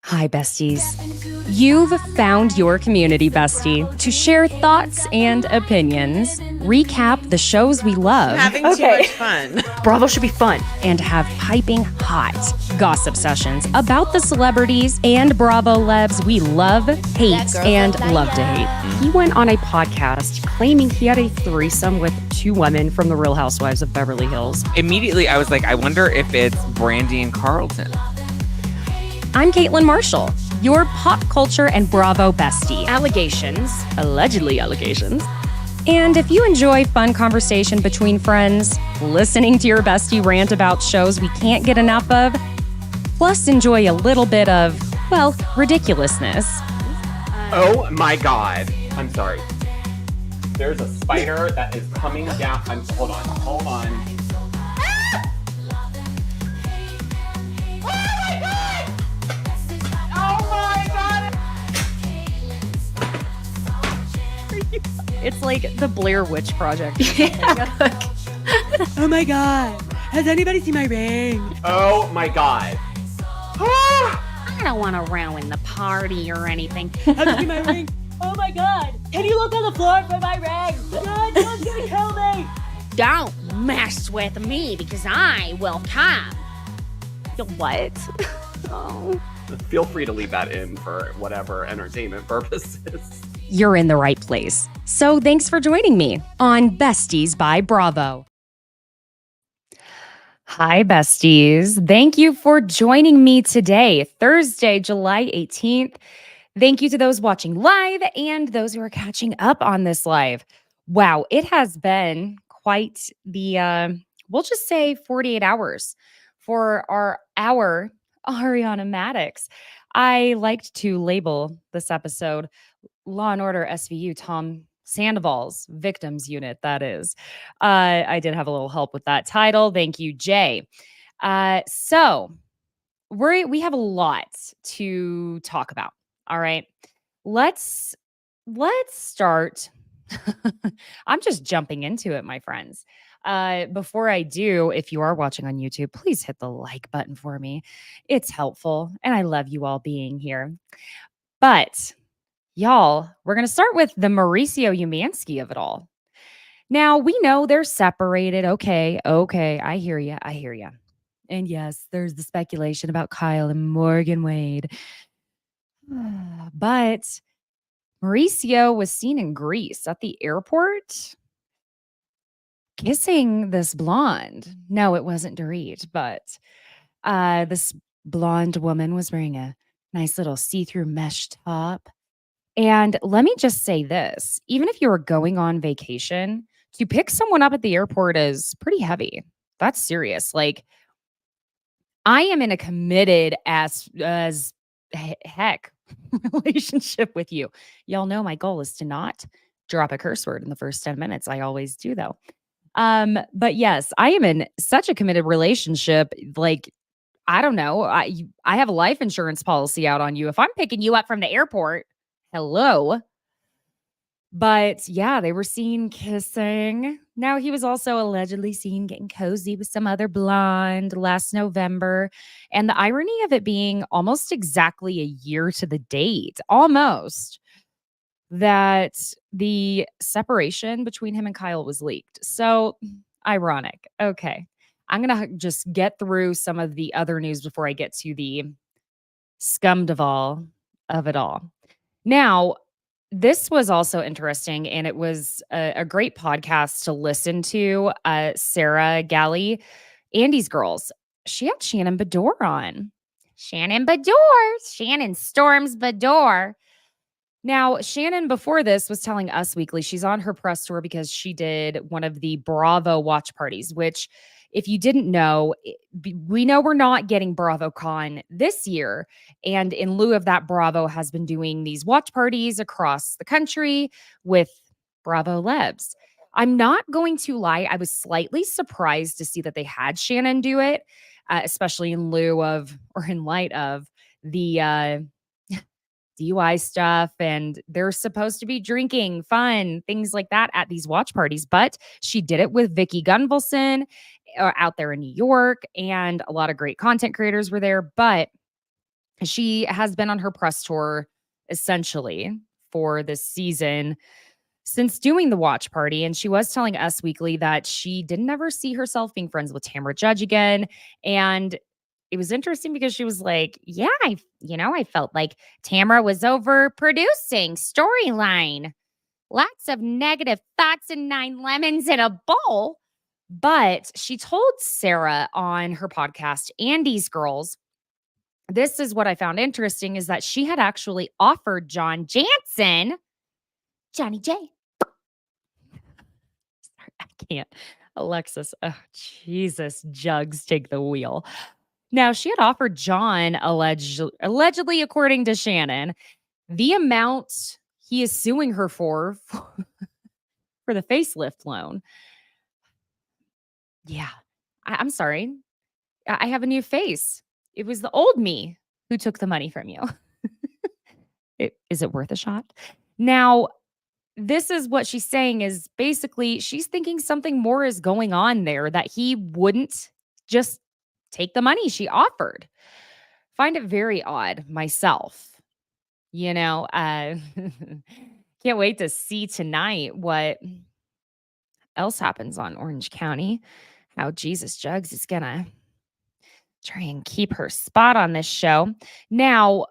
Hi, besties. You've found your community bestie to share thoughts and opinions, recap the shows we love. Having too much fun. Bravo should be fun. And have piping hot gossip sessions about the celebrities and Bravo lebs we love, hate, and love to hate. He went on a podcast claiming he had a threesome with two women from the Real Housewives of Beverly Hills. Immediately, I was like, I wonder if it's Brandy and Carlton. I'm Caitlin Marshall, your pop culture and Bravo bestie. Allegedly allegations. And if you enjoy fun conversation between friends, listening to your bestie rant about shows we can't get enough of, plus enjoy a little bit of, well, ridiculousness. Oh my God. I'm sorry. There's a spider that is coming down. Hold on. It's like the Blair Witch Project. Oh my God. Has anybody seen my ring? Oh my God. I don't want to ruin the party or anything. Have you seen my ring? Oh my God. Can you look on the floor for my ring? God, someone's gonna kill me. Don't mess with me because I will come. What? Oh. Feel free to leave that in for whatever entertainment purposes. You're in the right place. So thanks for joining me on Besties by Bravo. Hi, besties. Thank you for joining me today, Thursday, July 18th. Thank you to those watching live and those who are catching up on this live. Wow, it has been quite the, we'll just say 48 hours for our Ariana Madix. I liked to label this episode Law and Order SVU Tom Sandoval's Victims Unit, that is. I did have a little help with that title. Thank you, Jay. So we have a lot to talk about. All right. Let's start. I'm just jumping into it, my friends. Before I do, if you are watching on YouTube, please hit the like button for me. It's helpful, and I love you all being here. But y'all, we're going to start with the Mauricio Umansky of it all. Now, we know they're separated. Okay, I hear you. And yes, there's the speculation about Kyle and Morgan Wade. But Mauricio was seen in Greece at the airport kissing this blonde. No, it wasn't Dorit, but this blonde woman was wearing a nice little see-through mesh top. And let me just say this, even if you were going on vacation, to pick someone up at the airport is pretty heavy. That's serious. Like, I am in a committed as heck relationship with you. Y'all know my goal is to not drop a curse word in the first 10 minutes. I always do, though. But yes, I am in such a committed relationship. Like, I don't know. I have a life insurance policy out on you. If I'm picking you up from the airport, hello. But yeah, they were seen kissing. Now, he was also allegedly seen getting cozy with some other blonde last November. And the irony of it being almost exactly a year to the date, almost, that the separation between him and Kyle was leaked. So ironic. Okay. I'm going to just get through some of the other news before I get to the scumdeval of it all. Now, this was also interesting, and it was a great podcast to listen to. Sarah Galley, Andy's Girls. She had Shannon Bedore on. Shannon storms Bedore. Now, Shannon, before this, was telling Us Weekly she's on her press tour because she did one of the Bravo watch parties, which, if you didn't know, we know we're not getting BravoCon this year. And in lieu of that, Bravo has been doing these watch parties across the country with Bravo lebs. I'm not going to lie. I was slightly surprised to see that they had Shannon do it, especially in light of the DUI stuff, and they're supposed to be drinking, fun, things like that at these watch parties. But she did it with Vicky Gunvalson out there in New York, and a lot of great content creators were there. But She has been on her press tour essentially for this season since doing the watch party. And she was telling Us Weekly that she didn't ever see herself being friends with Tamra Judge again. And it was interesting because she was like, yeah, I felt like Tamra was overproducing storyline. Lots of negative thoughts and 9 lemons in a bowl. But she told Sarah on her podcast, Andy's Girls, this is what I found interesting is that she had actually offered John Jansen, Johnny J. Sorry, I can't. Alexis, oh, Jesus, Jugs, take the wheel. Now, she had offered John, allegedly, according to Shannon, the amount he is suing her for the facelift loan. Yeah, I'm sorry. I have a new face. It was the old me who took the money from you. Is it worth a shot? Now, this is what she's saying is basically she's thinking something more is going on there that he wouldn't just take the money she offered. Find it very odd myself. Can't wait to see tonight what else happens on Orange County. How Jesus Jugs is going to try and keep her spot on this show. Now,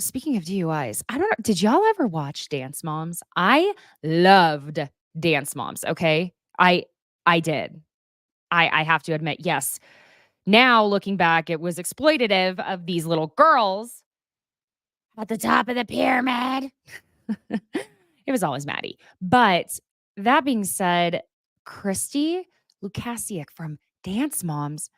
speaking of DUIs, I don't know. Did y'all ever watch Dance Moms? I loved Dance Moms. Okay. I did. I have to admit, yes. Now looking back, it was exploitative of these little girls at the top of the pyramid. It was always Maddie. But that being said, Christy Lukasiak from Dance Moms,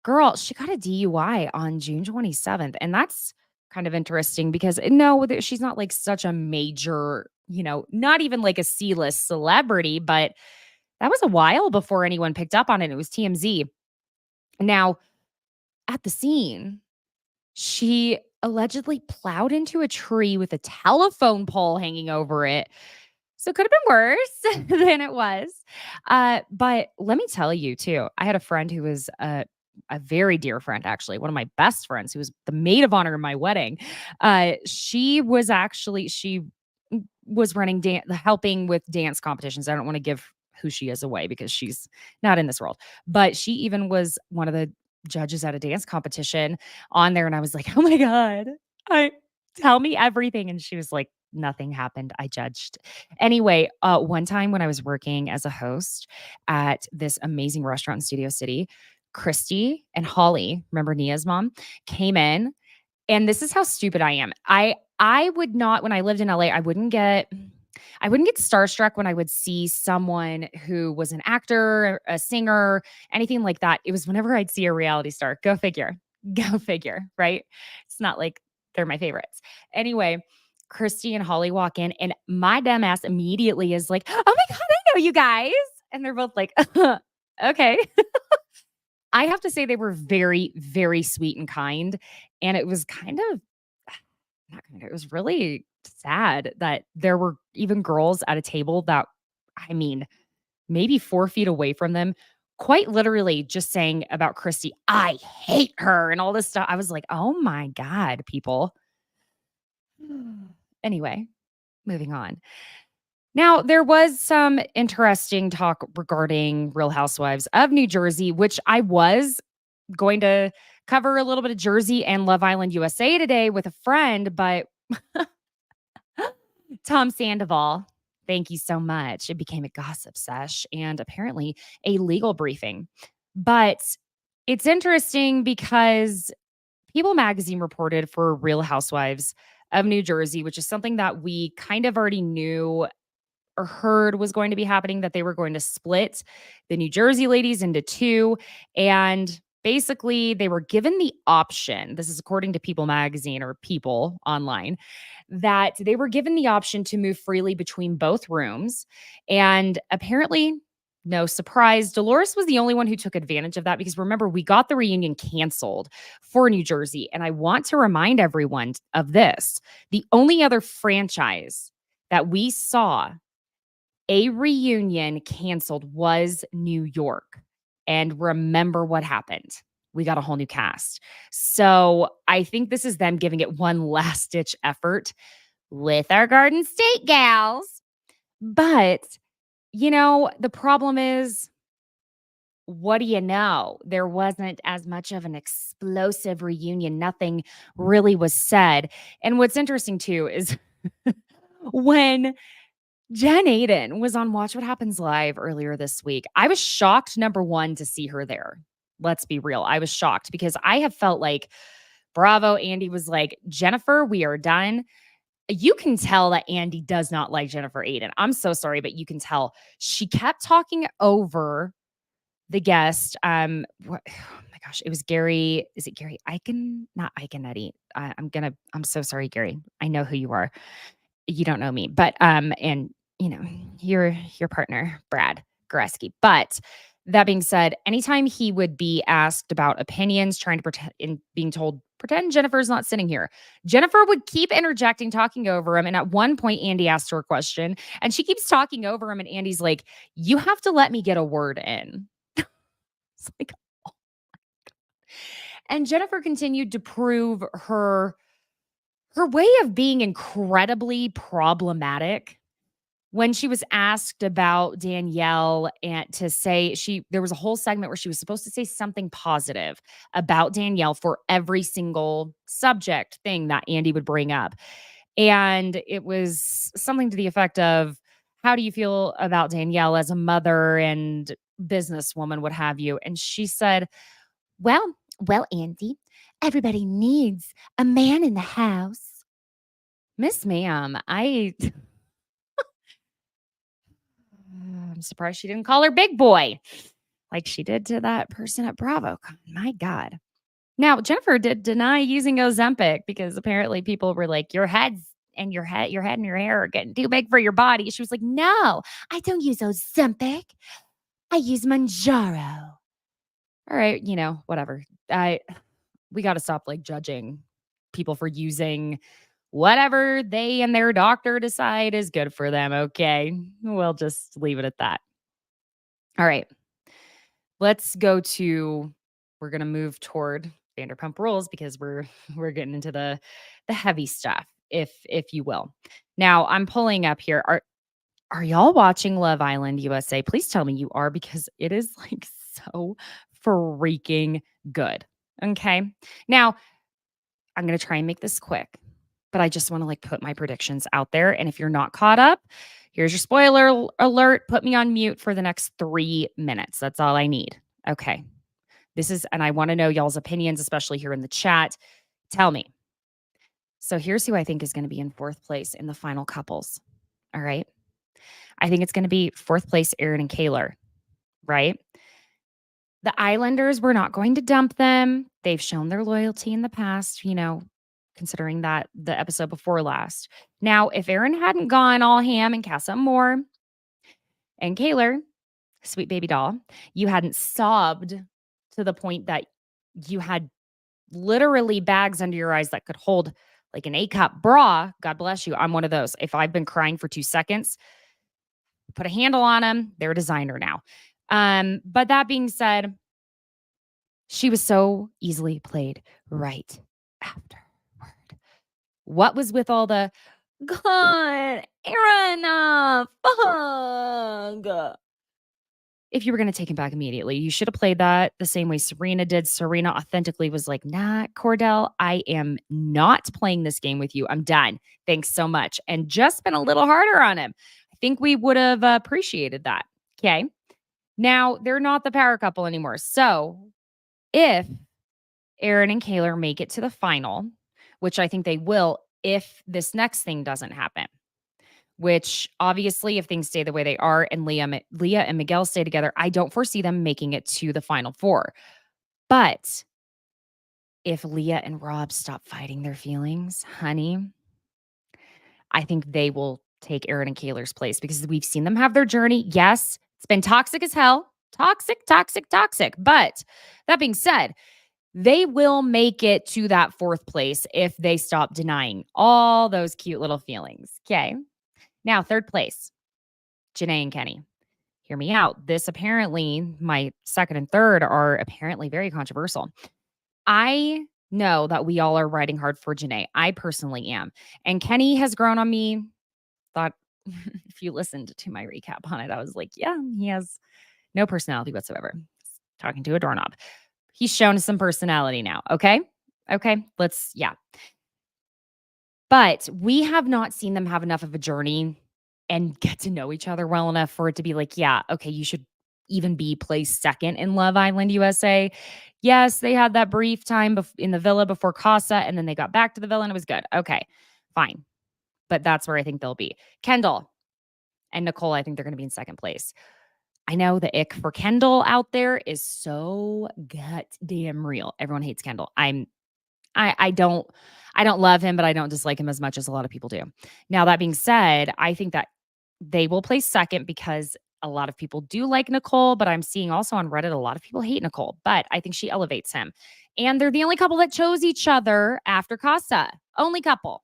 girl, she got a DUI on June 27th. And that's kind of interesting because no, she's not like such a major, not even like a C-list celebrity, but that was a while before anyone picked up on it. It was TMZ. Now, at the scene, she allegedly plowed into a tree with a telephone pole hanging over it. So it could have been worse than it was. But let me tell you, too, I had a friend who was a very dear friend, actually, one of my best friends who was the maid of honor in my wedding. She was running helping with dance competitions. I don't want to give who she is away because she's not in this world. But she even was one of the judges at a dance competition on there. And I was like, oh my God, tell me everything. And she was like, nothing happened. I judged. Anyway, one time when I was working as a host at this amazing restaurant in Studio City, Christy and Holly, remember Nia's mom, came in. And this is how stupid I am. I would not, when I lived in LA, I wouldn't get starstruck when I would see someone who was an actor, a singer, anything like that. It was whenever I'd see a reality star. Go figure. Go figure, right? It's not like they're my favorites. Anyway, Christy and Holly walk in and my dumb ass immediately is like, oh my God, I know you guys. And they're both like, okay. I have to say they were very, very sweet and kind. And it was it was really sad that there were even girls at a table that, maybe 4 feet away from them, quite literally just saying about Christy, I hate her and all this stuff. I was like, oh my God, people. Anyway, moving on. Now, there was some interesting talk regarding Real Housewives of New Jersey, which I was going to cover a little bit of Jersey and Love Island USA today with a friend, but Tom Sandoval, thank you so much. It became a gossip sesh and apparently a legal briefing. But it's interesting because People Magazine reported for Real Housewives of New Jersey, which is something that we kind of already knew or heard was going to be happening, that they were going to split the New Jersey ladies into two. And basically, they were given the option, this is according to People Magazine or People Online, that they were given the option to move freely between both rooms. And apparently, no surprise, Dolores was the only one who took advantage of that because remember, we got the reunion canceled for New Jersey. And I want to remind everyone of this. The only other franchise that we saw a reunion canceled was New York. And remember what happened. we got a whole new cast. So I think this is them giving it one last ditch effort with our Garden State gals. But, the problem is, what do you know? There wasn't as much of an explosive reunion. Nothing really was said. And what's interesting too is when Jen Aiden was on Watch What Happens Live earlier this week, I was shocked, number one, to see her there. Let's be real. I was shocked because I have felt like Bravo, Andy was like, Jennifer, we are done. You can tell that Andy does not like Jennifer Aiden. I'm so sorry, but you can tell. She kept talking over the guest. Oh my gosh, it was Gary. Is it Gary Eichen? Not Eichenetti. I'm so sorry, Gary. I know who you are. You don't know me, but and your partner, Brad Goreski. But that being said, anytime he would be asked about opinions, trying to pretend and being told, pretend Jennifer's not sitting here, Jennifer would keep interjecting, talking over him. And at one point, Andy asked her a question and she keeps talking over him. And Andy's like, you have to let me get a word in. It's like, oh. And Jennifer continued to prove her way of being incredibly problematic when she was asked about Danielle and to say there was a whole segment where she was supposed to say something positive about Danielle for every single subject thing that Andy would bring up. And it was something to the effect of, how do you feel about Danielle as a mother and businesswoman, what have you? And she said, well, Andy, everybody needs a man in the house. Miss Ma'am, I'm surprised she didn't call her big boy like she did to that person at Bravo. My God. Now, Jennifer did deny using Ozempic because apparently people were like, your head and your hair are getting too big for your body. She was like, no, I don't use Ozempic. I use Manjaro. All right, whatever. We got to stop judging people for using whatever they and their doctor decide is good for them. Okay. We'll just leave it at that. All right. We're going to move toward Vanderpump Rules because we're getting into the heavy stuff, if you will. Now I'm pulling up here. Are y'all watching Love Island USA? Please tell me you are, because it is so freaking good. Okay. Now I'm going to try and make this quick, but I just want to put my predictions out there. And if you're not caught up, here's your spoiler alert. Put me on mute for the next 3 minutes. That's all I need. Okay. And I want to know y'all's opinions, especially here in the chat. Tell me. So here's who I think is going to be in fourth place in the final couples. All right. I think it's going to be fourth place, Aaron and Kaylor. Right. The Islanders, we're not going to dump them. They've shown their loyalty in the past, considering that the episode before last. Now, if Aaron hadn't gone all ham and cast some more, and Kaylor, sweet baby doll, you hadn't sobbed to the point that you had literally bags under your eyes that could hold an A-cup bra, God bless you. I'm one of those. If I've been crying for 2 seconds, put a handle on them. They're a designer now. But that being said, she was so easily played right afterward. What was with all the, God, Aaron, fuck. If you were going to take him back immediately, you should have played that the same way Serena did. Serena authentically was like, nah, Cordell, I am not playing this game with you. I'm done. Thanks so much. And just been a little harder on him. I think we would have appreciated that. Okay. Now, they're not the power couple anymore. So if Aaron and Kaylor make it to the final, which I think they will if this next thing doesn't happen, which obviously if things stay the way they are and Leah and Miguel stay together, I don't foresee them making it to the final four. But if Leah and Rob stop fighting their feelings, honey, I think they will take Aaron and Kaylor's place because we've seen them have their journey. Yes, it's been toxic as hell. Toxic. But that being said, they will make it to that fourth place if they stop denying all those cute little feelings. Okay. Now, third place, Janae and Kenny. hear me out. This apparently, my second and third are apparently very controversial. I know that we all are riding hard for Janae. I personally am. And Kenny has grown on me. Thought if you listened to my recap on it, I was like, yeah, he has no personality whatsoever. Talking to a doorknob. He's shown some personality now. Okay. Okay. Yeah. But we have not seen them have enough of a journey and get to know each other well enough for it to be like, yeah, okay, you should even be placed second in Love Island USA. Yes, they had that brief time in the villa before Casa, and then they got back to the villa and it was good. Okay, fine. But that's where I think they'll be. Kendall and Nicole, I think they're going to be in second place. I know the ick for Kendall out there is so goddamn real. Everyone hates Kendall. I don't love him, but I don't dislike him as much as a lot of people do. Now, that being said, I think that they will place second because a lot of people do like Nicole, but I'm seeing also on Reddit a lot of people hate Nicole, but I think she elevates him. And they're the only couple that chose each other after Casa. Only couple.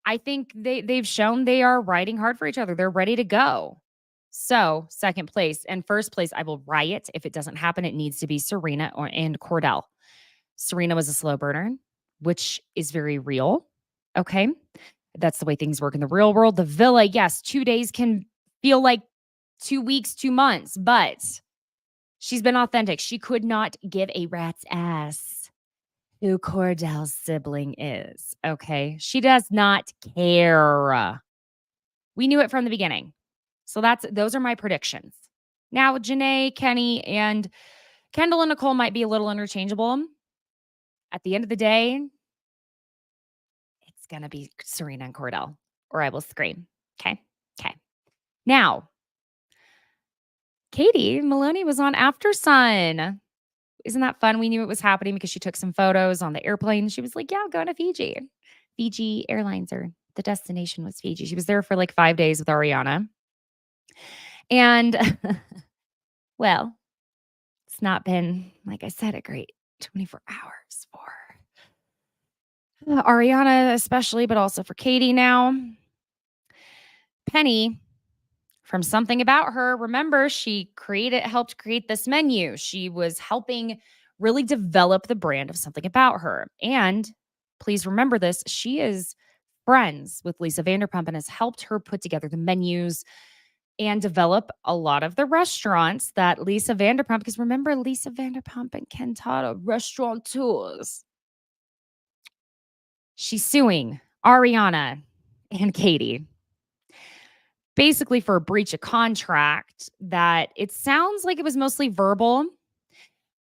I think they've shown they are riding hard for each other. They're ready to go. So, second place. And first place, I will riot. If it doesn't happen, it needs to be Serena and Cordell. Serena was a slow burner, which is very real. Okay. That's the way things work in the real world. The villa, yes, 2 days can feel like 2 weeks, 2 months, but she's been authentic. She could not give a rat's ass who Cordell's sibling is. Okay. She does not care. We knew it from the beginning. So those are my predictions. Now, Janae, Kenny, and Kendall and Nicole might be a little interchangeable. At the end of the day, it's going to be Serena and Cordell, or I will scream. Okay. Okay. Now, Katie Maloney was on After Sun. Isn't that fun? We knew it was happening because she took some photos on the airplane. She was like, yeah, I'm going to Fiji. Fiji Airlines, or the destination was Fiji. She was there for like 5 days with Ariana. And, well, it's not been, like I said, a great 24 hours for Ariana especially, but also for Katie now. Penny, from Something About Her, remember, she helped create this menu. She was helping really develop the brand of Something About Her. And please remember this, she is friends with Lisa Vanderpump and has helped her put together the menus and develop a lot of the restaurants that Lisa Vanderpump, because remember, Lisa Vanderpump and Ken Todd are restaurateurs. She's suing Ariana and Katie basically for a breach of contract that it sounds like it was mostly verbal,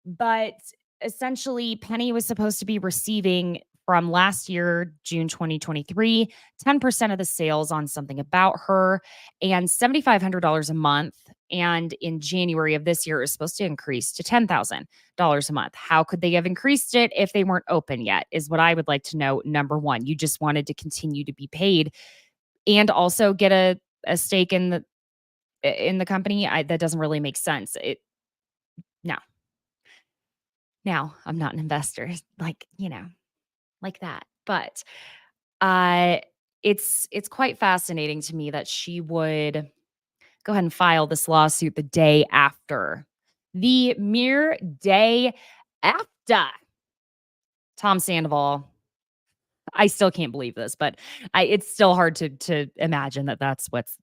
but essentially Penny was supposed to be receiving from last year, June 2023, 10% of the sales on Something About Her and $7,500 a month. And in January of this year, it was supposed to increase to $10,000 a month. How could they have increased it if they weren't open yet, is what I would like to know. Number one, you just wanted to continue to be paid and also get a stake in the company. That doesn't really make sense. No. Now, I'm not an investor, like that. But it's quite fascinating to me that she would go ahead and file this lawsuit the day after. The mere day after Tom Sandoval. I still can't believe this, but it's still hard to imagine that that's what's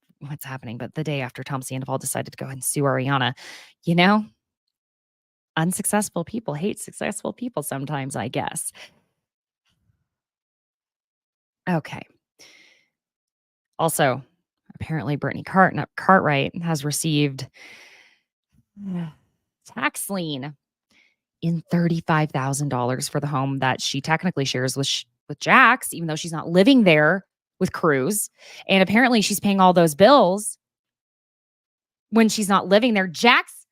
happening. But the day after Tom Sandoval decided to go ahead and sue Ariana, unsuccessful people hate successful people sometimes, I guess. Okay. Also, apparently Brittany Cartwright has received tax lien in $35,000 for the home that she technically shares with Jax, even though she's not living there with Cruz. And apparently she's paying all those bills when she's not living there. Jax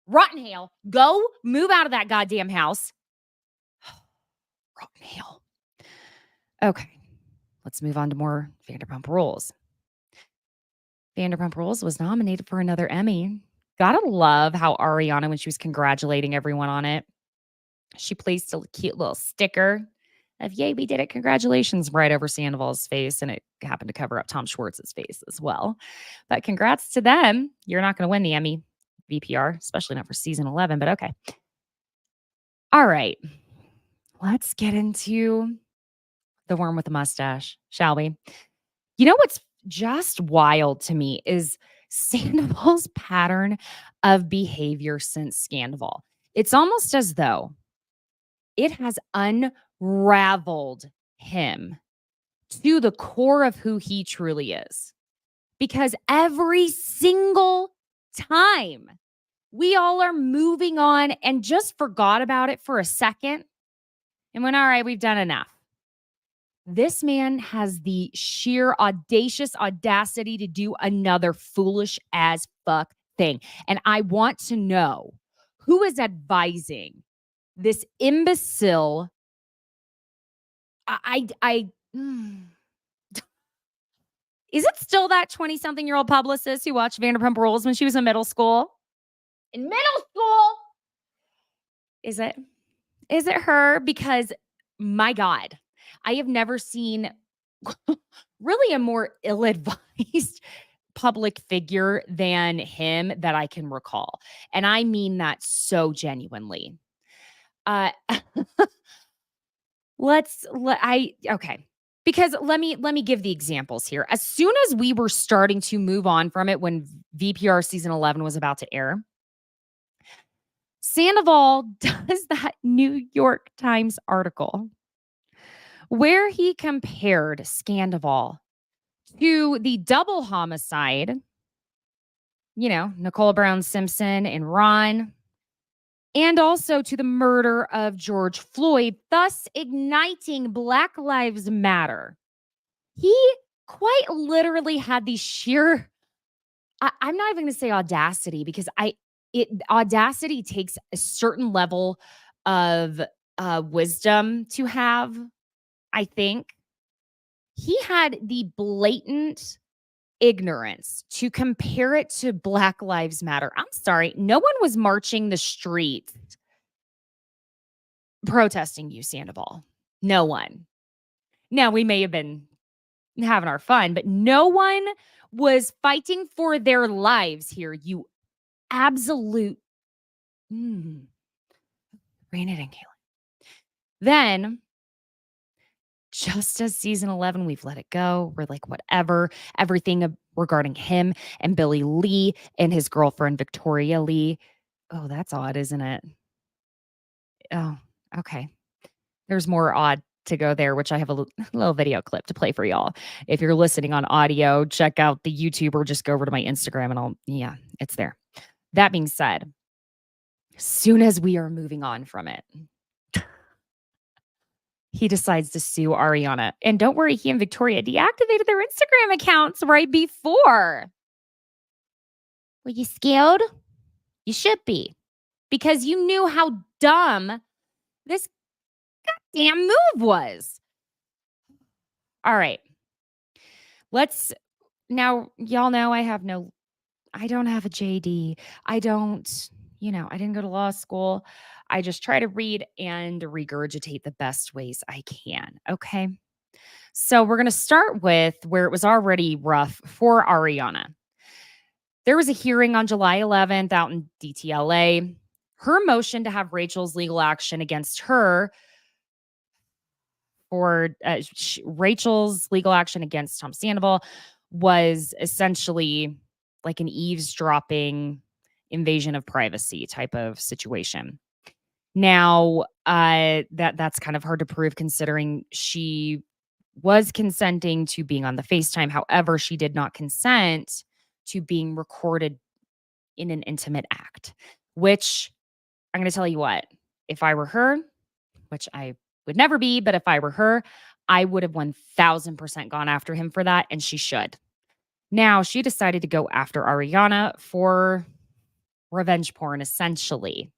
Rottenhale, go move out of that goddamn house. Rottenhale. Okay. Let's move on to more Vanderpump Rules. Vanderpump Rules was nominated for another Emmy. Gotta love how Ariana, when she was congratulating everyone on it, she placed a cute little sticker of "Yay, we did it, congratulations," right over Sandoval's face, and it happened to cover up Tom Schwartz's face as well. But congrats to them. You're not gonna win the Emmy VPR, especially not for season 11, but okay. All right. Let's get into the worm with the mustache, shall we? You know what's just wild to me is Sandoval's pattern of behavior since Scandoval. It's almost as though it has unraveled him to the core of who he truly is. Because every single time we all are moving on and just forgot about it for a second and went, all right, we've done enough. This man has the sheer audacious audacity to do another foolish as fuck thing. And I want to know who is advising this imbecile. Is it still that 20-something-year-old publicist who watched Vanderpump Rules when she was in middle school? In middle school? Is it? Is it her? Because, my God, I have never seen really a more ill-advised public figure than him that I can recall. And I mean that so genuinely. Okay. Because let me give the examples here. As soon as we were starting to move on from it when VPR season 11 was about to air, Sandoval does that New York Times article where he compared Scandoval to the double homicide, Nicole Brown Simpson and Ron, and also to the murder of George Floyd, thus igniting Black Lives Matter. He quite literally had the sheer, I'm not even going to say audacity, because audacity takes a certain level of wisdom to have, I think. He had the blatant ignorance to compare it to Black Lives Matter. I'm sorry, no one was marching the streets protesting you, Sandoval. No one. Now, we may have been having our fun, but no one was fighting for their lives here, you absolute. Rein it in, Kayla. Then, just as season 11, we've let it go. We're like, whatever. Everything regarding him and Billy Lee and his girlfriend, Victoria Lee. Oh, that's odd, isn't it? Oh, okay. There's more odd to go there, which I have a little video clip to play for y'all. If you're listening on audio, check out the YouTube or just go over to my Instagram and it's there. That being said, as soon as we are moving on from it, he decides to sue Ariana. And don't worry, he and Victoria deactivated their Instagram accounts right before. Were you scared? You should be. Because you knew how dumb this goddamn move was. All right. Now, y'all know I don't have a JD. I didn't go to law school. I just try to read and regurgitate the best ways I can. Okay. So we're going to start with where it was already rough for Ariana. There was a hearing on July 11th out in DTLA. Her motion to have Rachel's legal action against her Rachel's legal action against Tom Sandoval was essentially like an eavesdropping invasion of privacy type of situation. Now, that's kind of hard to prove considering she was consenting to being on the FaceTime. However, she did not consent to being recorded in an intimate act, which I'm going to tell you what, if I were her, which I would never be, but if I were her, I would have 1000% gone after him for that, and she should. Now, she decided to go after Ariana for revenge porn, essentially,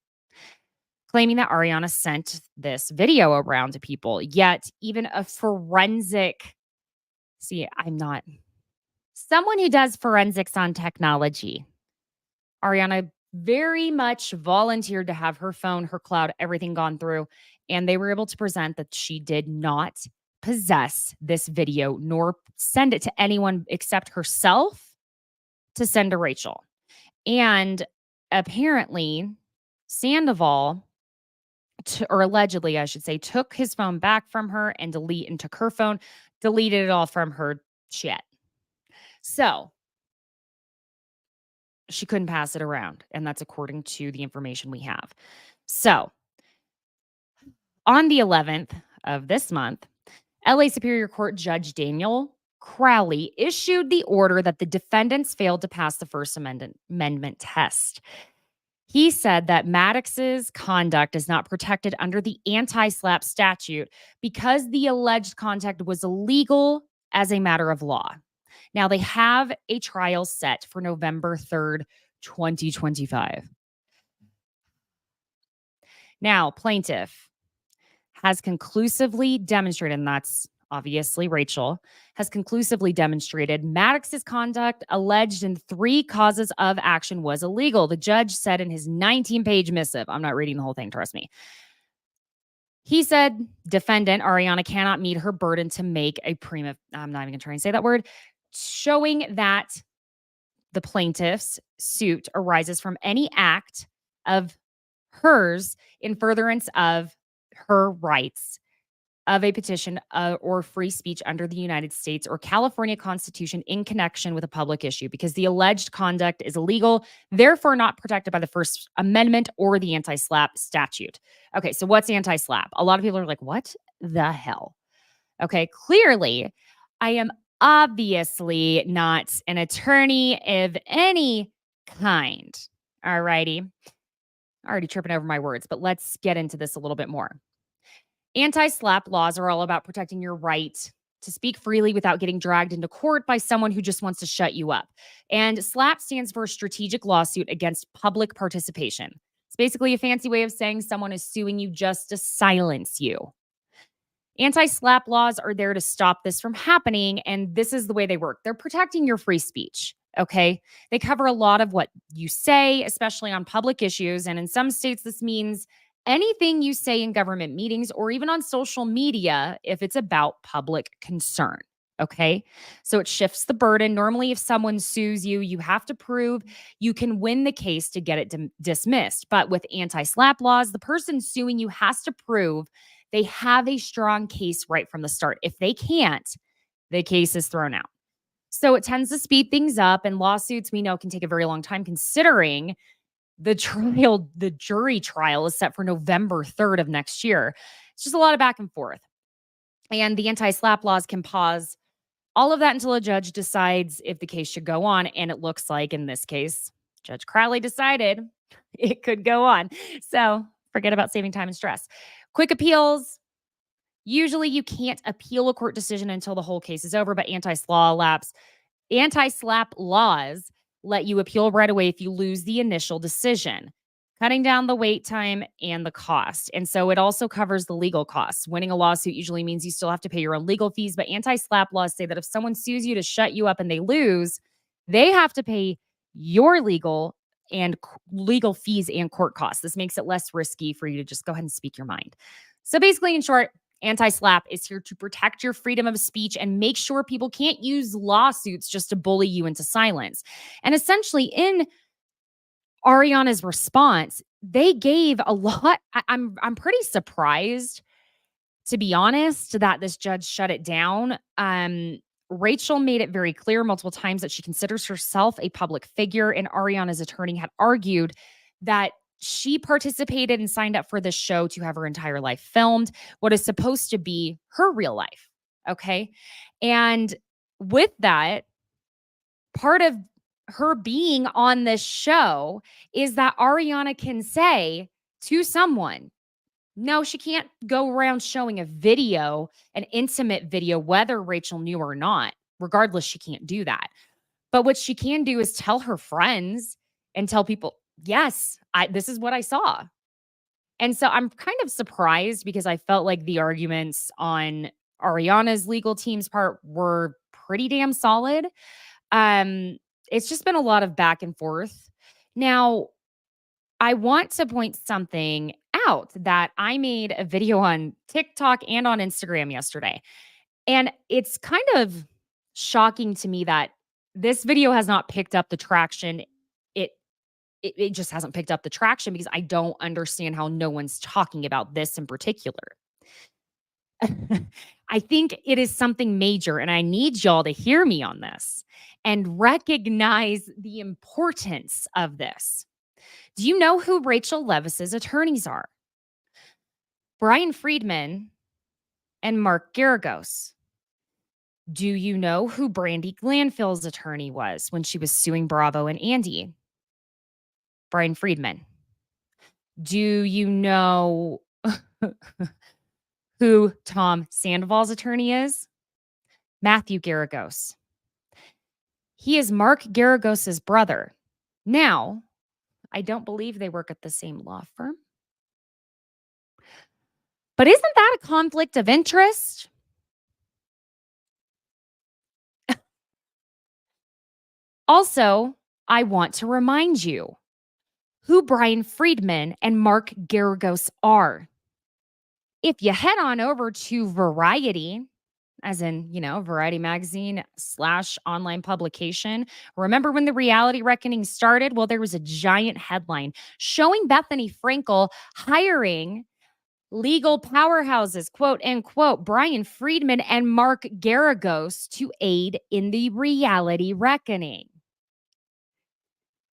claiming that Ariana sent this video around to people. Yet, even a forensic, I'm not someone who does forensics on technology. Ariana very much volunteered to have her phone, her cloud, everything gone through. and they were able to present that she did not possess this video nor send it to anyone except herself to send to Rachel. And apparently, Sandoval, or allegedly, I should say, took his phone back from her and took her phone, deleted it all from her chat. So she couldn't pass it around. And that's according to the information we have. So on the 11th of this month, LA Superior Court Judge Daniel Crowley issued the order that the defendants failed to pass the First Amendment test. He said that Madix's conduct is not protected under the anti-SLAPP statute because the alleged conduct was illegal as a matter of law. Now, they have a trial set for November 3rd, 2025. Now, plaintiff has conclusively demonstrated, and that's obviously Rachel, has conclusively demonstrated Madix's conduct alleged in 3 causes of action was illegal. The judge said in his 19-page missive, I'm not reading the whole thing, trust me. He said defendant Ariana cannot meet her burden to make a I'm not even going to try and say that word, showing that the plaintiff's suit arises from any act of hers in furtherance of her rights of a petition or free speech under the United States or California Constitution in connection with a public issue, because the alleged conduct is illegal, therefore not protected by the First Amendment or the anti-SLAPP statute. Okay, so what's anti-SLAPP? A lot of people are like, what the hell? Okay, clearly, I am obviously not an attorney of any kind. All righty. Already tripping over my words, but let's get into this a little bit more. Anti-SLAPP laws are all about protecting your right to speak freely without getting dragged into court by someone who just wants to shut you up. And SLAPP stands for Strategic Lawsuit Against Public Participation. It's basically a fancy way of saying someone is suing you just to silence you. Anti-SLAPP laws are there to stop this from happening, and this is the way they work. They're protecting your free speech, okay? They cover a lot of what you say, especially on public issues, and in some states, this means anything you say in government meetings or even on social media if it's about public concern, okay? So it shifts the burden. Normally, if someone sues you, you have to prove you can win the case to get it dismissed. But with anti-SLAPP laws, the person suing you has to prove they have a strong case right from the start. If they can't, the case is thrown out. So it tends to speed things up, and lawsuits we know can take a very long time, considering the jury trial is set for November 3rd of next year. It's just a lot of back and forth. And the anti-SLAPP laws can pause all of that until a judge decides if the case should go on. And it looks like in this case, Judge Crowley decided it could go on. So forget about saving time and stress. Quick appeals. Usually you can't appeal a court decision until the whole case is over, but anti-SLAPP laws let you appeal right away if you lose the initial decision, cutting down the wait time and the cost. And so it also covers the legal costs. Winning a lawsuit usually means you still have to pay your own legal fees, but anti-SLAPP laws say that if someone sues you to shut you up and they lose, they have to pay your legal fees and court costs. This makes it less risky for you to just go ahead and speak your mind. So basically, in short, anti-SLAPP is here to protect your freedom of speech and make sure people can't use lawsuits just to bully you into silence. And essentially, in Ariana's response, they gave a lot. I'm pretty surprised, to be honest, that this judge shut it down. Rachel made it very clear multiple times that she considers herself a public figure, and Ariana's attorney had argued that she participated and signed up for this show to have her entire life filmed, what is supposed to be her real life. Okay. And with that, part of her being on this show is that Ariana can say to someone, no, she can't go around showing a video, an intimate video, whether Rachel knew or not. Regardless, she can't do that. But what she can do is tell her friends and tell people, yes, this is what I saw. And so I'm kind of surprised, because I felt like the arguments on Ariana's legal team's part were pretty damn solid. It's just been a lot of back and forth. Now, I want to point something out that I made a video on TikTok and on Instagram yesterday. And it's kind of shocking to me that this video has not picked up the traction. It it just hasn't picked up the traction because I don't understand how no one's talking about this in particular. I think it is something major, and I need y'all to hear me on this and recognize the importance of this. Do you know who Rachel Levis's attorneys are? Brian Friedman and Mark Garagos. Do you know who Brandy Glanville's attorney was when she was suing Bravo and Andy? Brian Friedman. Do you know who Tom Sandoval's attorney is? Matthew Garagos. He is Mark Garagos's brother. Now, I don't believe they work at the same law firm. But isn't that a conflict of interest? Also, I want to remind you who Brian Friedman and Mark Garagos are. If you head on over to Variety, as in, Variety magazine / online publication, remember when the reality reckoning started? Well, there was a giant headline showing Bethany Frankel hiring legal powerhouses, quote unquote, Brian Friedman and Mark Garagos to aid in the reality reckoning.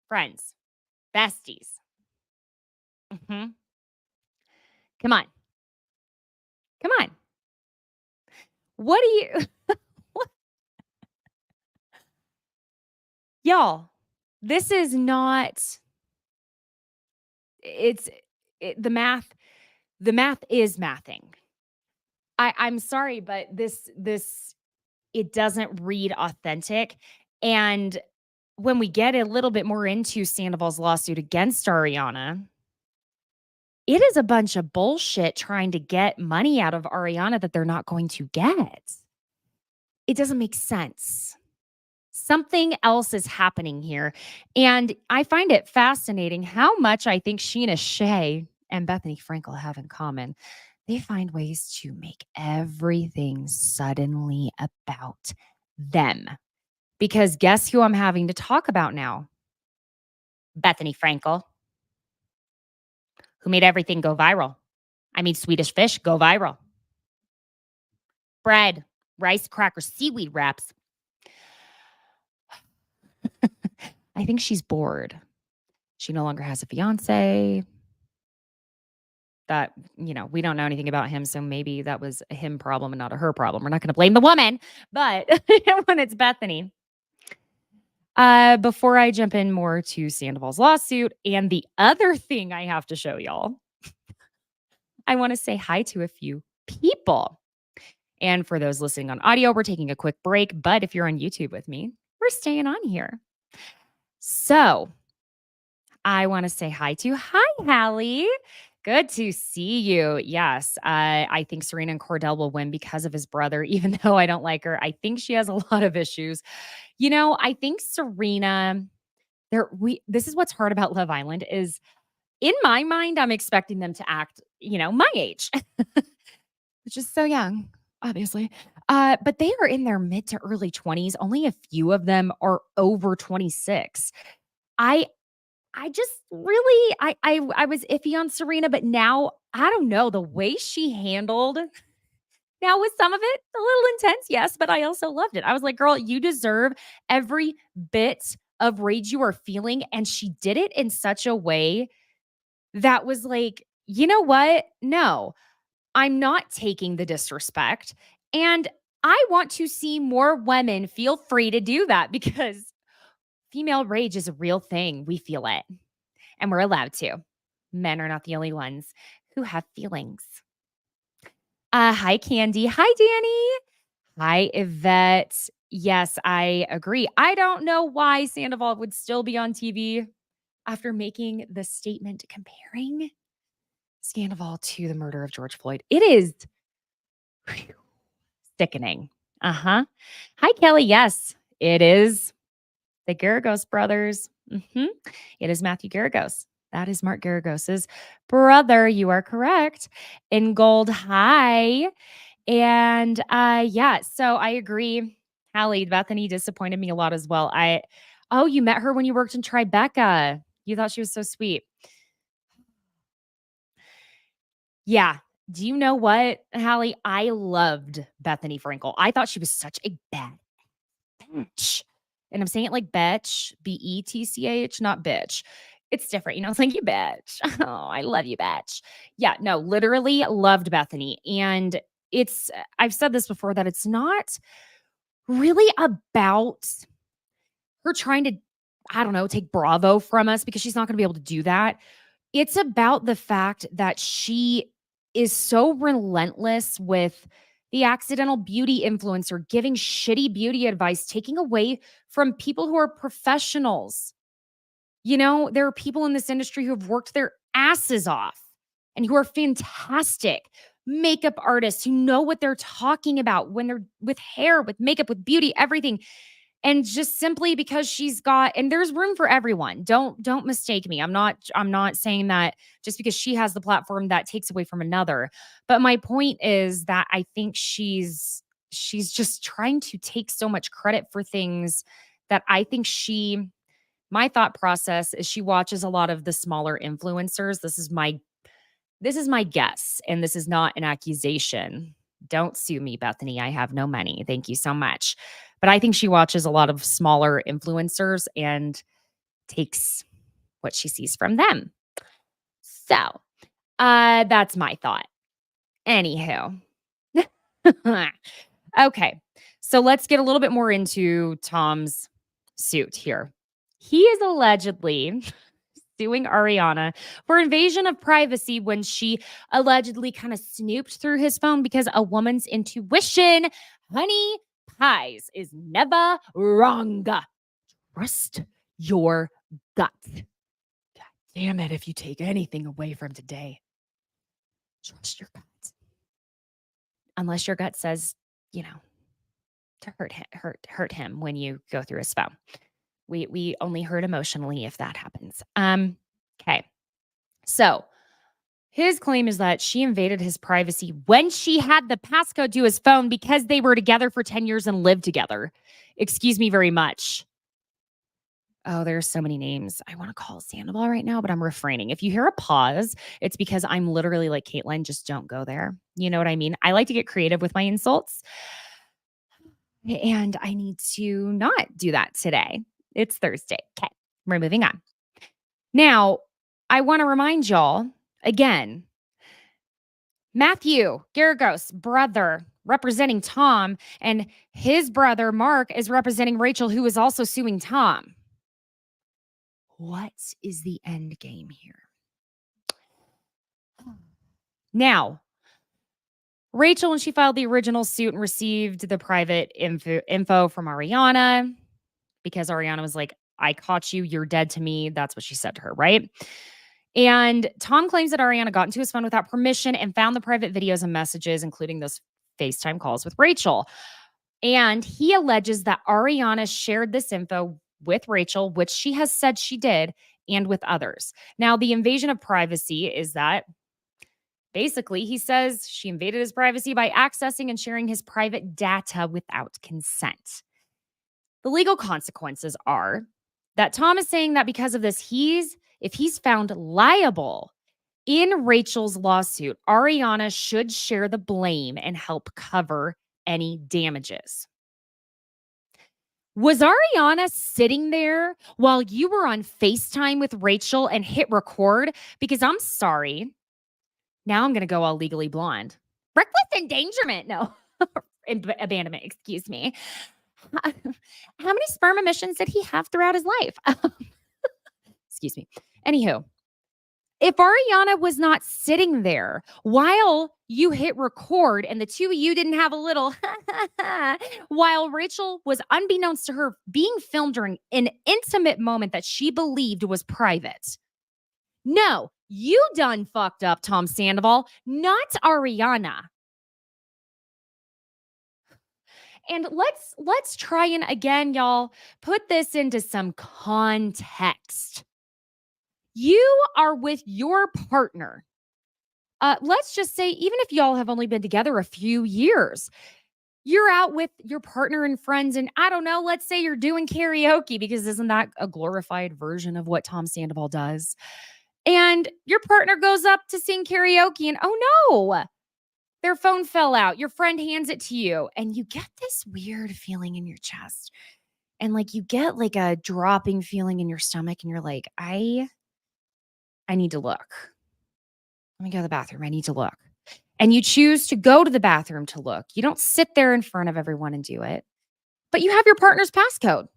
Friends, besties. Come on. Come on. What do you... what? Y'all, this is not... The math is mathing. I'm sorry, but this it doesn't read authentic. And when we get a little bit more into Sandoval's lawsuit against Ariana, it is a bunch of bullshit trying to get money out of Ariana that they're not going to get. It doesn't make sense. Something else is happening here. And I find it fascinating how much I think Sheena Shea and Bethany Frankel have in common. They find ways to make everything suddenly about them. Because guess who I'm having to talk about now? Bethany Frankel, who made everything go viral. I mean, Swedish Fish go viral. Bread, rice crackers, seaweed wraps. I think she's bored. She no longer has a fiance. That, we don't know anything about him, so maybe that was a him problem and not a her problem. We're not going to blame the woman, but when it's Bethany. Before I jump in more to Sandoval's lawsuit and the other thing I have to show y'all, I want to say hi to a few people. And for those listening on audio, we're taking a quick break, but if you're on YouTube with me, we're staying on here. So I want to say hi, Hallie. Good to see you. Yes, I think Serena and Cordell will win because of his brother, even though I don't like her. I think she has a lot of issues. I think Serena, this is what's hard about Love Island is, in my mind, I'm expecting them to act, my age, which is so young, obviously. But they are in their mid to early 20s. Only a few of them are over 26. I just really, I was iffy on Serena, but now, I don't know, the way she handled, now with some of it, a little intense, yes, but I also loved it. I was like, girl, you deserve every bit of rage you are feeling. And she did it in such a way that was like, you know what? No, I'm not taking the disrespect. And I want to see more women feel free to do that because female rage is a real thing. We feel it. And we're allowed to. Men are not the only ones who have feelings. Hi, Candy. Hi, Danny. Hi, Yvette. Yes, I agree. I don't know why Sandoval would still be on TV after making the statement comparing Sandoval to the murder of George Floyd. It is sickening. Hi, Kelly. Yes, it is the Garagos brothers. It is Matthew Garagos. That is Mark Garagos's brother. You are correct. In gold. Hi. And yeah, so I agree. Hallie, Bethany disappointed me a lot as well. You met her when you worked in Tribeca. You thought she was so sweet. Yeah. Do you know what, Hallie? I loved Bethany Frankel. I thought she was such a bad bitch. And I'm saying it like bitch, Betch, not bitch. It's different. It's like, you bitch. Oh, I love you, bitch. Yeah, no, literally loved Bethany. And I've said this before, that it's not really about her trying to, I don't know, take Bravo from us, because she's not going to be able to do that. It's about the fact that she is so relentless with the accidental beauty influencer, giving shitty beauty advice, taking away from people who are professionals. There are people in this industry who have worked their asses off and who are fantastic makeup artists who know what they're talking about when they're with hair, with makeup, with beauty, everything. And just simply because and there's room for everyone. Don't mistake me. I'm not saying that just because she has the platform that takes away from another. But my point is that I think she's just trying to take so much credit for things that I think my thought process is she watches a lot of the smaller influencers. This is my guess, and this is not an accusation. Don't sue me, Bethany. I have no money. Thank you so much. But I think she watches a lot of smaller influencers and takes what she sees from them. So, that's my thought. Anywho. Okay. So let's get a little bit more into Tom's suit here. He is allegedly suing Ariana for invasion of privacy when she allegedly kind of snooped through his phone, because a woman's intuition, honey pies, is never wrong. Trust your gut. God damn it, if you take anything away from today, trust your gut. Unless your gut says, to hurt him when you go through his phone. We only hurt emotionally if that happens. Okay. So his claim is that she invaded his privacy when she had the passcode to his phone because they were together for 10 years and lived together. Excuse me very much. Oh, there's so many names. I want to call Sandoval right now, but I'm refraining. If you hear a pause, it's because I'm literally like, Caitlin, just don't go there. You know what I mean? I like to get creative with my insults, and I need to not do that today. It's Thursday. Okay, we're moving on. Now, I want to remind y'all again, Matthew Garagos' brother representing Tom, and his brother Mark is representing Rachel, who is also suing Tom. What is the end game here? Now, Rachel, when she filed the original suit and received the private info from Ariana, because Ariana was like, I caught you, you're dead to me. That's what she said to her, right? And Tom claims that Ariana got into his phone without permission and found the private videos and messages, including those FaceTime calls with Rachel. And he alleges that Ariana shared this info with Rachel, which she has said she did, and with others. Now, the invasion of privacy is that basically he says she invaded his privacy by accessing and sharing his private data without consent. The legal consequences are that Tom is saying that because of this, if he's found liable in Rachel's lawsuit, Ariana should share the blame and help cover any damages. Was Ariana sitting there while you were on FaceTime with Rachel and hit record? Because I'm sorry. Now I'm going to go all Legally Blonde. Reckless endangerment. No. Abandonment. Excuse me. How many sperm emissions did he have throughout his life? Excuse me. Anywho, if Ariana was not sitting there while you hit record and the two of you didn't have a little while Rachel was, unbeknownst to her, being filmed during an intimate moment that she believed was private. No, you done fucked up, Tom Sandoval, not Ariana. And let's try and again, y'all, put this into some context. You are with your partner. Let's just say, even if y'all have only been together a few years, you're out with your partner and friends, and I don't know, let's say you're doing karaoke, because isn't that a glorified version of what Tom Sandoval does? And your partner goes up to sing karaoke, and oh no, their phone fell out. Your friend hands it to you, and you get this weird feeling in your chest. And like you get like a dropping feeling in your stomach, and you're like, I need to look. Let me go to the bathroom. I need to look. And you choose to go to the bathroom to look. You don't sit there in front of everyone and do it, but you have your partner's passcode.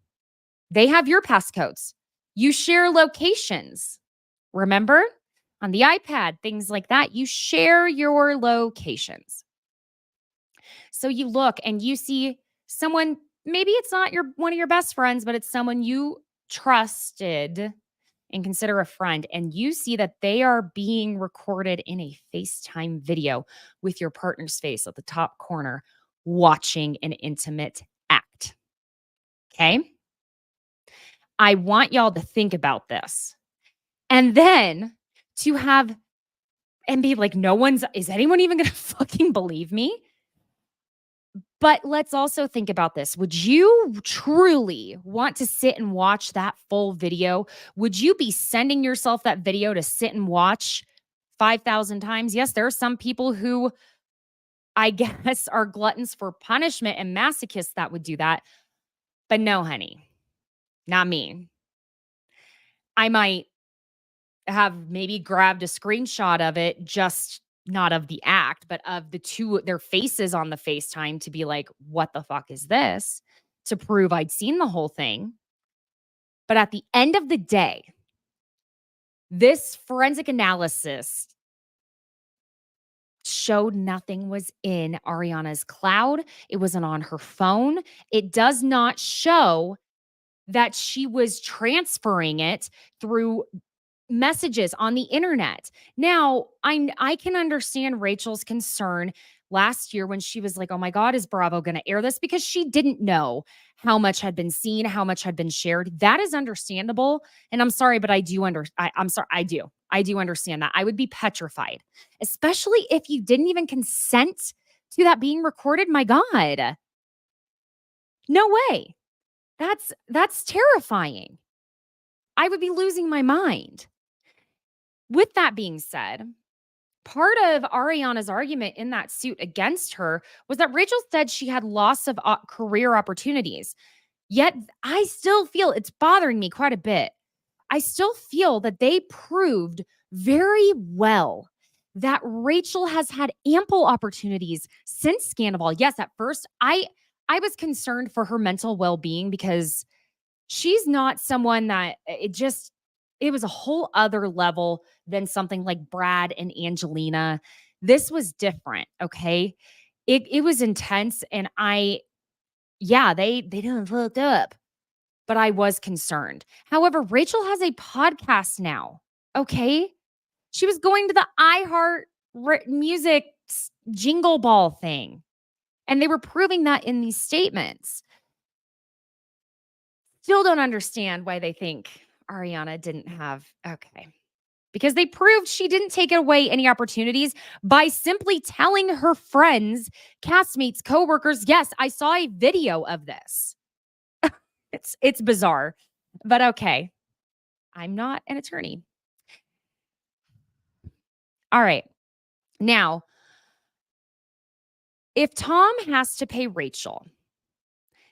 They have your passcodes. You share locations. Remember? On the iPad, things like that, you share your locations. So you look and you see someone, maybe it's not one of your best friends, but it's someone you trusted and consider a friend, and you see that they are being recorded in a FaceTime video with your partner's face at the top corner, watching an intimate act. Okay? I want y'all to think about this. And then to have and be like, is anyone even going to fucking believe me? But let's also think about this. Would you truly want to sit and watch that full video? Would you be sending yourself that video to sit and watch 5,000 times? Yes, there are some people who I guess are gluttons for punishment and masochists that would do that. But no, honey, not me. I might have maybe grabbed a screenshot of it, just not of the act, but of their faces on the FaceTime, to be like, what the fuck is this? To prove I'd seen the whole thing. But at the end of the day, this forensic analysis showed nothing was in Ariana's cloud. It wasn't on her phone. It does not show that she was transferring it through messages on the internet. Now, I can understand Rachel's concern last year when she was like, oh my God, is Bravo going to air this? Because she didn't know how much had been seen, how much had been shared. That is understandable. And I'm sorry, but I'm sorry. I do understand that. I would be petrified, especially if you didn't even consent to that being recorded. My God. No way. That's terrifying. I would be losing my mind. With that being said, part of Ariana's argument in that suit against her was that Rachel said she had loss of career opportunities. Yet I still feel it's bothering me quite a bit. I still feel that they proved very well that Rachel has had ample opportunities since Sandoval. Yes, at first I was concerned for her mental well-being, because she's not someone that it was a whole other level than something like Brad and Angelina. This was different, okay? It was intense, and they didn't hook up, but I was concerned. However, Rachel has a podcast now, okay? She was going to the iHeart Music Jingle Ball thing, and they were proving that in these statements. Still don't understand why they think Ariana didn't have, okay. Because they proved she didn't take away any opportunities by simply telling her friends, castmates, coworkers, yes, I saw a video of this. It's bizarre, but okay. I'm not an attorney. All right. Now, if Tom has to pay Rachel,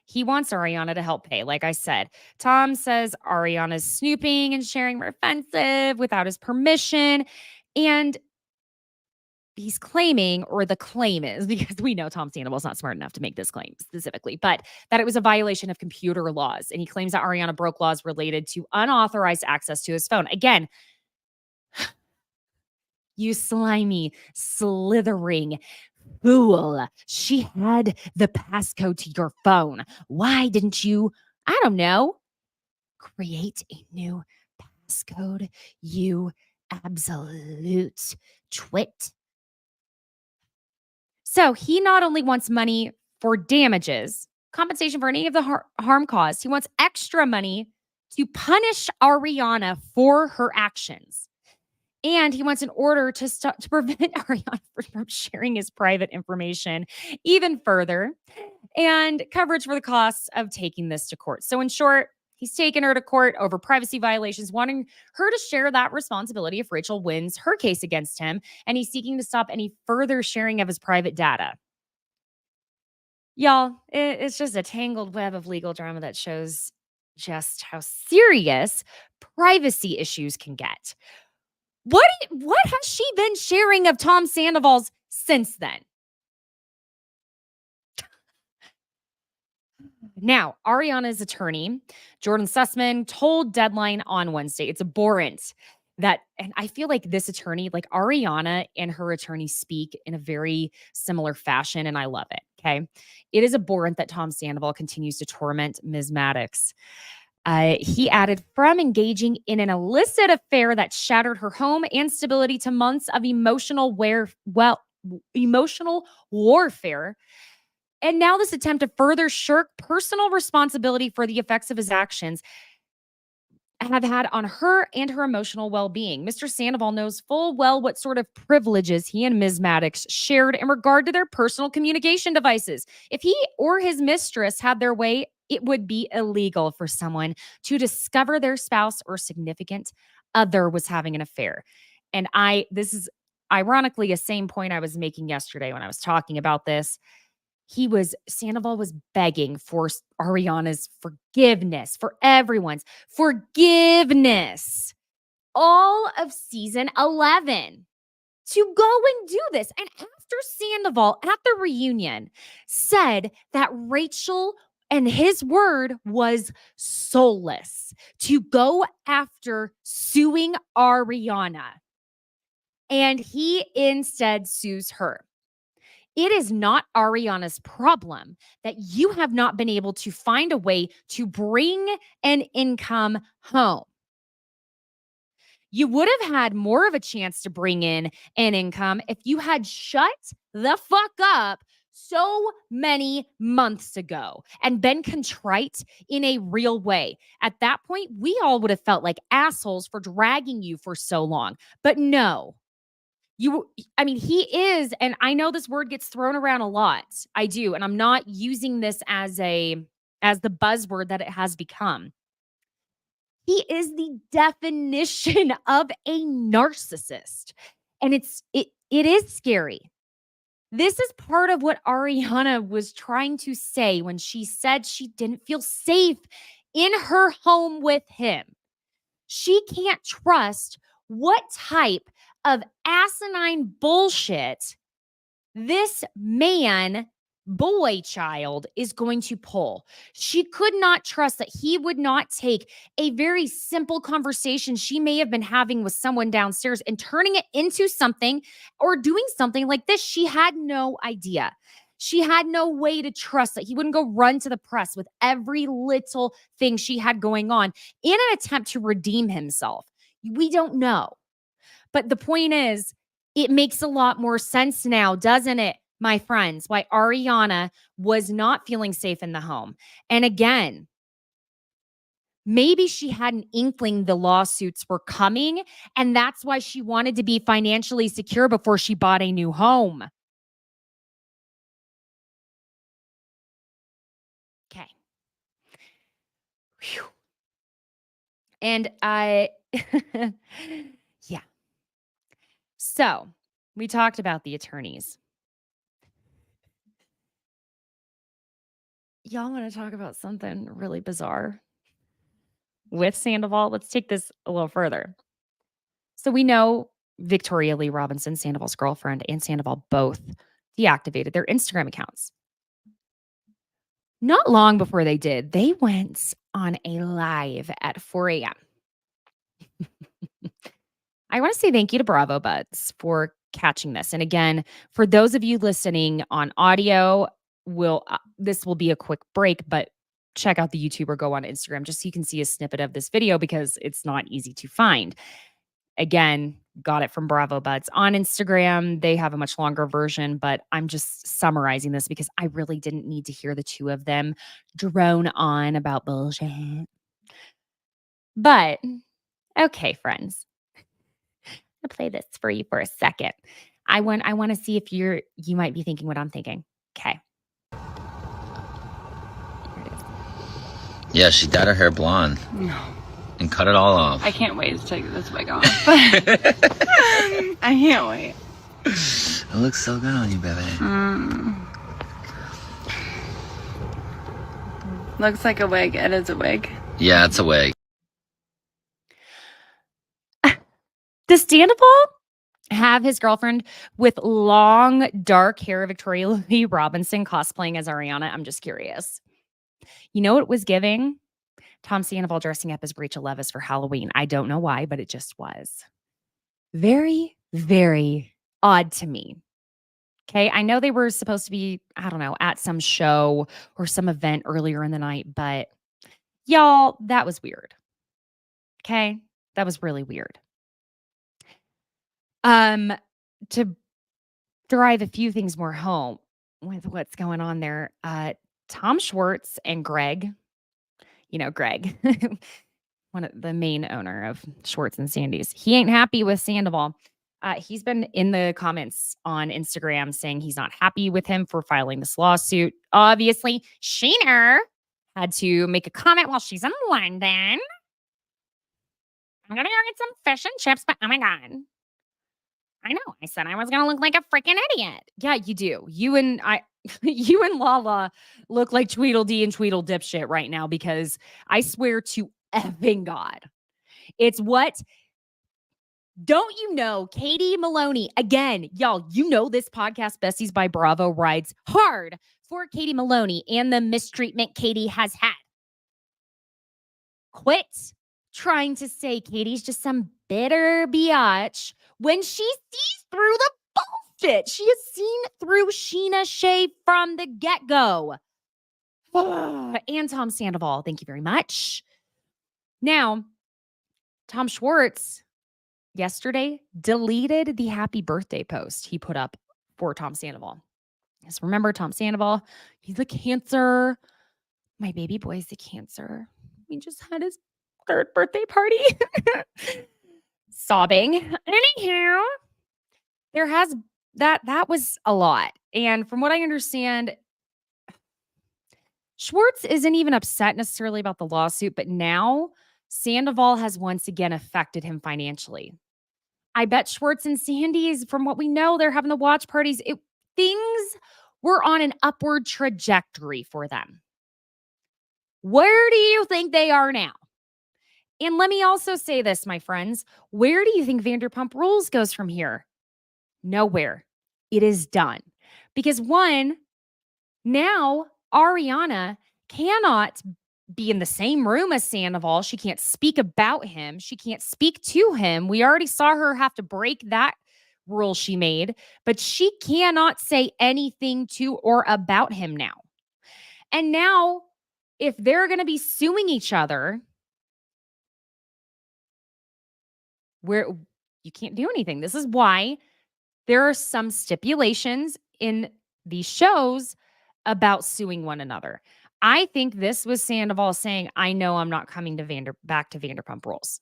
he wants Ariana to help pay. Like I said, Tom says Ariana's snooping and sharing were offensive without his permission. And he's claiming, or the claim is, because we know Tom Sandoval's not smart enough to make this claim specifically, but that it was a violation of computer laws. And he claims that Ariana broke laws related to unauthorized access to his phone. Again, you slimy, slithering fool. She had the passcode to your phone. Why didn't you, I don't know, create a new passcode, you absolute twit? So he not only wants money for damages, compensation for any of the harm caused, he wants extra money to punish Ariana for her actions. And he wants an order to prevent Ariana from sharing his private information even further, and coverage for the costs of taking this to court. So in short, he's taken her to court over privacy violations, wanting her to share that responsibility if Rachel wins her case against him. And he's seeking to stop any further sharing of his private data. Y'all, it's just a tangled web of legal drama that shows just how serious privacy issues can get. What has she been sharing of Tom Sandoval's since then? Now, Ariana's attorney, Jordan Sussman, told Deadline on Wednesday, it's abhorrent that, and I feel like this attorney, like Ariana and her attorney speak in a very similar fashion, and I love it, okay? It is abhorrent that Tom Sandoval continues to torment Ms. Madix. He added, from engaging in an illicit affair that shattered her home and stability to months of emotional warfare, and now this attempt to further shirk personal responsibility for the effects of his actions have had on her and her emotional well-being. Mr. Sandoval knows full well what sort of privileges he and Ms. Madix shared in regard to their personal communication devices. If he or his mistress had their way, it would be illegal for someone to discover their spouse or significant other was having an affair. And this is ironically a same point I was making yesterday when I was talking about this. Sandoval was begging for Ariana's forgiveness, for everyone's forgiveness, all of season 11 to go and do this. And after Sandoval at the reunion said that Rachel and his word was soulless to go after suing Ariana, and he instead sues her. It is not Ariana's problem that you have not been able to find a way to bring an income home. You would have had more of a chance to bring in an income if you had shut the fuck up so many months ago and been contrite in a real way. At that point, we all would have felt like assholes for dragging you for so long. But no. He is, and I know this word gets thrown around a lot. I do, and I'm not using this as the buzzword that it has become. He is the definition of a narcissist. And it is scary. This is part of what Ariana was trying to say when she said she didn't feel safe in her home with him. She can't trust what type of asinine bullshit this boy child is going to pull. She could not trust that he would not take a very simple conversation she may have been having with someone downstairs and turning it into something or doing something like this. She had no idea. She had no way to trust that he wouldn't go run to the press with every little thing she had going on in an attempt to redeem himself. We don't know. But the point is, it makes a lot more sense now, doesn't it, my friends, why Ariana was not feeling safe in the home. And again, maybe she had an inkling the lawsuits were coming, and that's why she wanted to be financially secure before she bought a new home. Okay. Whew. And yeah. So we talked about the attorneys. Y'all want to talk about something really bizarre with Sandoval? Let's take this a little further. So we know Victoria Lee Robinson, Sandoval's girlfriend, and Sandoval both deactivated their Instagram accounts. Not long before they did, they went on a live at 4 a.m. I want to say thank you to Bravo Buds for catching this. And again, for those of you listening on audio, this will be a quick break, but check out the YouTube or go on Instagram just so you can see a snippet of this video because it's not easy to find. Again, got it from Bravo Buds on Instagram. They have a much longer version, but I'm just summarizing this because I really didn't need to hear the two of them drone on about bullshit. But, okay, friends. I'm gonna play this for you for a second. I want to see if you might be thinking what I'm thinking. Okay. Here it is. Yeah, she dyed her hair blonde No, and cut it all off. I can't wait to take this wig off. I can't wait. It looks so good on you, baby. Looks like a wig. It is a wig. Yeah, it's a wig. Does Sandoval have his girlfriend with long, dark hair, Victoria Lee Robinson, cosplaying as Ariana? I'm just curious. You know what it was giving? Tom Sandoval dressing up as Rachel Leviss for Halloween. I don't know why, but it just was. Very, very odd to me. Okay, I know they were supposed to be, I don't know, at some show or some event earlier in the night, but y'all, that was weird. Okay, that was really weird. To drive a few things more home with what's going on there, Tom Schwartz and Greg, Greg, one of the main owner of Schwartz and Sandy's, he ain't happy with Sandoval. He's been in the comments on Instagram saying he's not happy with him for filing this lawsuit. Obviously, Sheener had to make a comment while she's in London. I'm gonna go get some fish and chips, but oh my God. I know. I said I was gonna look like a freaking idiot. Yeah, you do. You and Lala look like Tweedledee and Tweedle dipshit right now because I swear to effing God, it's what. Don't you know Katie Maloney? Again, y'all, you know this podcast, Besties by Bravo, rides hard for Katie Maloney and the mistreatment Katie has had. Quit trying to say Katie's just some bitter biatch when she sees through the bullshit. She has seen through Sheena Shea from the get-go. And Tom Sandoval, thank you very much. Now, Tom Schwartz yesterday deleted the happy birthday post he put up for Tom Sandoval. Yes, remember Tom Sandoval? He's a Cancer. My baby boy's a Cancer. He just had his 3rd birthday party. Sobbing. Anyhow, that was a lot. And from what I understand, Schwartz isn't even upset necessarily about the lawsuit, but now Sandoval has once again affected him financially. I bet Schwartz and Sandy's, from what we know, they're having the watch parties. Things were on an upward trajectory for them. Where do you think they are now? And let me also say this, my friends. Where do you think Vanderpump Rules goes from here? Nowhere. It is done. Because one, now Ariana cannot be in the same room as Sandoval. She can't speak about him. She can't speak to him. We already saw her have to break that rule she made, but she cannot say anything to or about him now. And now, if they're going to be suing each other, where you can't do anything. This is why there are some stipulations in these shows about suing one another. I think this was Sandoval saying, I know I'm not coming to back to Vanderpump Rules.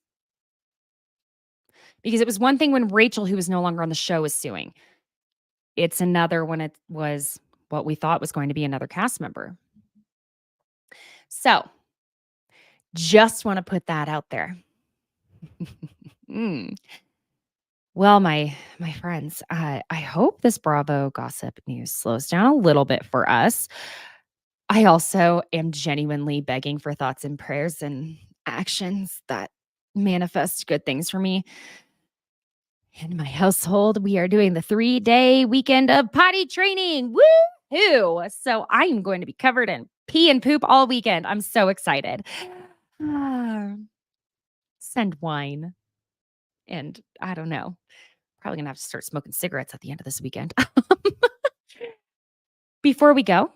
Because it was one thing when Rachel, who was no longer on the show, was suing. It's another when it was what we thought was going to be another cast member. So, just want to put that out there. Well, my friends, I hope this Bravo gossip news slows down a little bit for us. I also am genuinely begging for thoughts and prayers and actions that manifest good things for me. In my household, we are doing the 3-day weekend of potty training. Woo-hoo! So I am going to be covered in pee and poop all weekend. I'm so excited. Send wine. And I don't know. Probably gonna have to start smoking cigarettes at the end of this weekend. Before we go,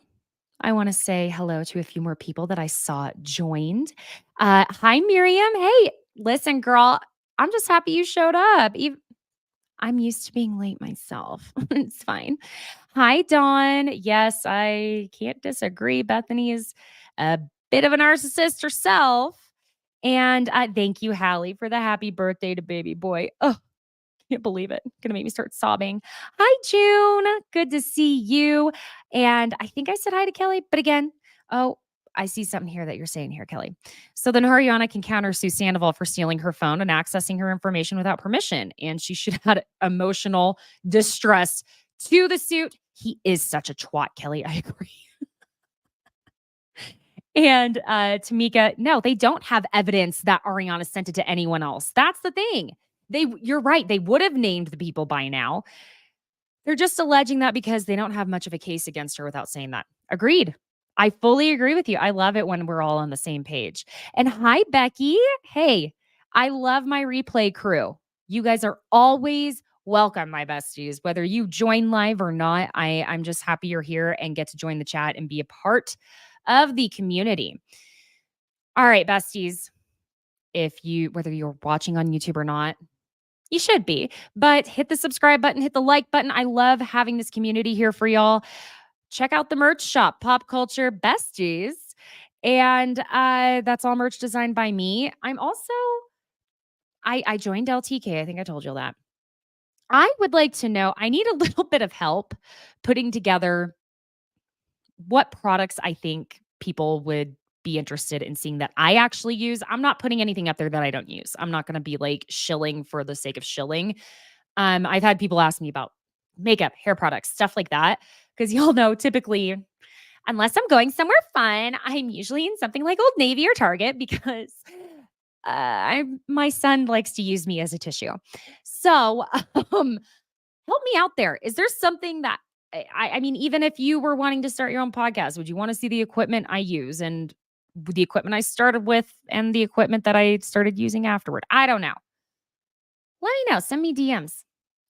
I want to say hello to a few more people that I saw joined. Hi, Miriam. Hey, listen, girl, I'm just happy you showed up. I'm used to being late myself. It's fine. Hi, Dawn. Yes, I can't disagree. Bethany is a bit of a narcissist herself. And thank you, Hallie, for the happy birthday to baby boy. Oh, can't believe it. Gonna make me start sobbing. Hi, June. Good to see you. And I think I said hi to Kelly, but again, oh, I see something here that you're saying here, Kelly. So then Ariana can countersue Sandoval for stealing her phone and accessing her information without permission. And she should have had emotional distress to the suit. He is such a twat, Kelly. I agree. And Tamika, no, they don't have evidence that Ariana sent it to anyone else. That's the thing. You're right. They would have named the people by now. They're just alleging that because they don't have much of a case against her without saying that. Agreed. I fully agree with you. I love it when we're all on the same page. And hi, Becky. Hey, I love my replay crew. You guys are always welcome, my besties. Whether you join live or not, I'm just happy you're here and get to join the chat and be a part of the community. All right, besties. Whether you're watching on YouTube or not, you should be, but hit the subscribe button, hit the like button. I love having this community here for y'all. Check out the merch shop, Pop Culture Besties. And that's all merch designed by me. I'm also, I joined LTK. I think I told you that. I would like to know, I need a little bit of help putting together what products I think people would be interested in seeing that I actually use. I'm not putting anything up there that I don't use. I'm not going to be like shilling for the sake of shilling. I've had people ask me about makeup, hair products, stuff like that. Because y'all know typically, unless I'm going somewhere fun, I'm usually in something like Old Navy or Target because my son likes to use me as a tissue. So help me out there. Is there something that I mean, even if you were wanting to start your own podcast, would you want to see the equipment I use and the equipment I started with and the equipment that I started using afterward? I don't know. Let me know. Send me DMs.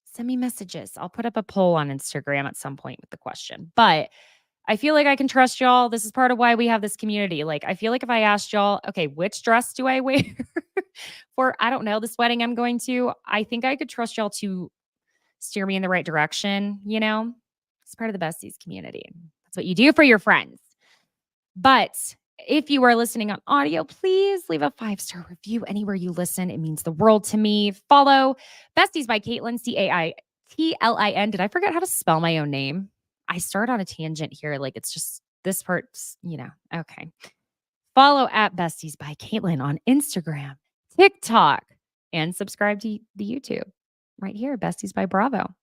Send me messages. I'll put up a poll on Instagram at some point with the question. But I feel like I can trust y'all. This is part of why we have this community. Like, I feel like if I asked y'all, okay, which dress do I wear for, I don't know, this wedding I'm going to, I think I could trust y'all to steer me in the right direction, you know? It's part of the besties community. That's what you do for your friends. But if you are listening on audio, please leave a 5-star review anywhere you listen. It means the world to me. Follow Besties by Caitlin, Caitlin. Did I forget how to spell my own name? I start on a tangent here. Like, it's just this part's, okay. Follow at Besties by Caitlin on Instagram, TikTok, and subscribe to the YouTube right here, Besties by Bravo.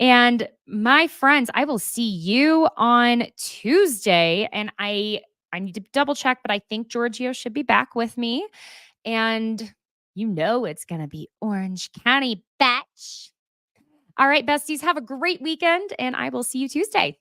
And my friends, I will see you on Tuesday. And I need to double check, but I think Giorgio should be back with me. And it's going to be Orange County, batch. All right, besties, have a great weekend, and I will see you Tuesday.